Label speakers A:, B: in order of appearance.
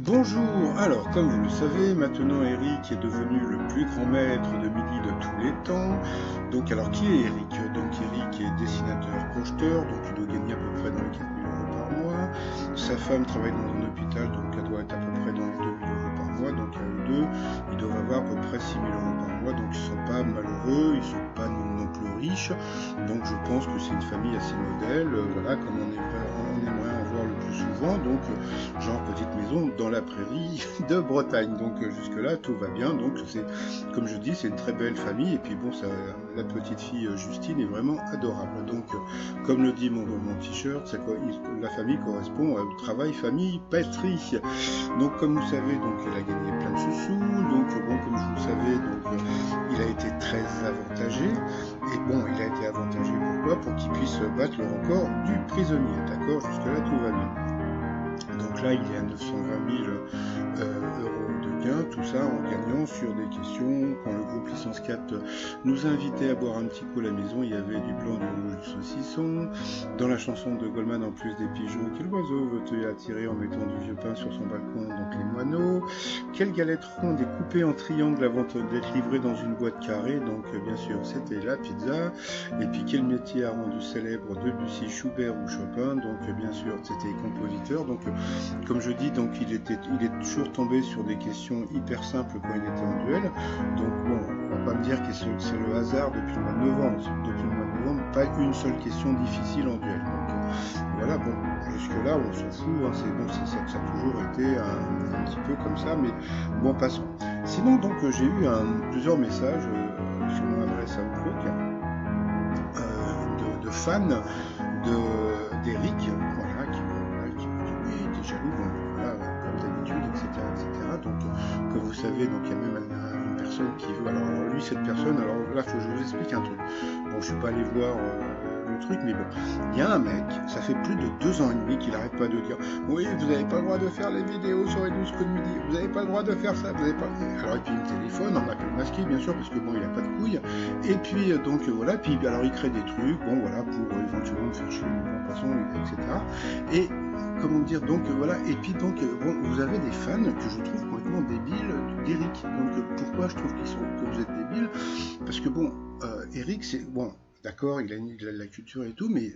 A: Bonjour, alors comme vous le savez, maintenant Eric est devenu le plus grand maître de midi de tous les temps. Donc alors qui est Eric? Donc Eric est dessinateur-projeteur, donc il doit gagner à peu près dans les 4 000 € par mois. Sa femme travaille dans un hôpital, donc elle doit être à peu près dans les 2 000 € par mois. Donc à eux deux, ils doivent avoir à peu près 6 000 € par mois. Donc ils ne sont pas malheureux, ils ne sont pas non plus riches. Donc je pense que c'est une famille assez modèle, voilà, comme on aimerait en voir le plus souvent. Donc genre petite maison dans la prairie de Bretagne. Donc jusque-là, tout va bien. Donc c'est, comme je dis, c'est une très belle famille. Et puis bon, la petite fille Justine est vraiment adorable. Donc comme le dit mon t-shirt, la famille correspond au travail, famille, patrie. Donc comme vous savez, donc elle a gagné plein de sous. Donc bon, comme vous le savez, donc il a été très avantagé. Et bon, il a été avantagé pourquoi? Pour qu'il puisse battre le record du prisonnier. D'accord? Jusque-là, tout va bien. Donc là, il est à 920 000 euros de gain, tout ça en gagnant sur des questions. Quand le groupe Licence 4 nous invitait à boire un petit coup à la maison, il y avait du blanc, du rouge, du saucisson. Dans la chanson de Goldman, en plus des pigeons, quel oiseau veut-il attirer en mettant du vieux pain sur son balcon? Donc les moineaux. Quelle galette ronde est coupée en triangle avant d'être livrée dans une boîte carrée? Donc bien sûr, c'était la pizza. Et puis quel métier a rendu célèbre Debussy, Schubert ou Chopin? Donc bien sûr, c'était compositeur. Donc comme je dis, donc il est toujours tombé sur des questions hyper simples quand il était en duel. Donc bon, on va pas me dire que c'est le hasard depuis le mois de novembre. Depuis le mois de novembre, pas une seule question difficile en duel. Donc voilà, bon, jusque-là, on s'en fout. Hein, c'est bon, ça a toujours été un petit peu comme ça, mais bon, passons. Sinon, donc j'ai eu plusieurs messages sur mon adresse Outlook de fans d'Eric, voilà, qui oui, étaient jaloux, bon, voilà, comme d'habitude, etc. Donc, comme vous savez, donc il y a même une personne qui veut. Alors lui, cette personne, alors là, faut que je vous explique un truc. Bon, je suis pas allé voir le truc, mais bon, il y a un mec, ça fait plus de 2 ans et demi qu'il arrête pas de dire, oui, vous n'avez pas le droit de faire les vidéos sur les 12 coups de midi, vous n'avez pas le droit de faire ça, vous n'avez pas. Alors et puis il me téléphone, on appelle masqué, bien sûr, parce que bon, il a pas de couilles. Et puis donc voilà, puis alors il crée des trucs, bon voilà, pour éventuellement me faire chier, bon, passons, etc. Et comment dire, donc voilà, et puis donc bon, vous avez des fans que je trouve complètement débiles d'Eric. Donc pourquoi je trouve que vous êtes débiles? Parce que bon, Eric, c'est bon, d'accord, il a de la culture et tout, mais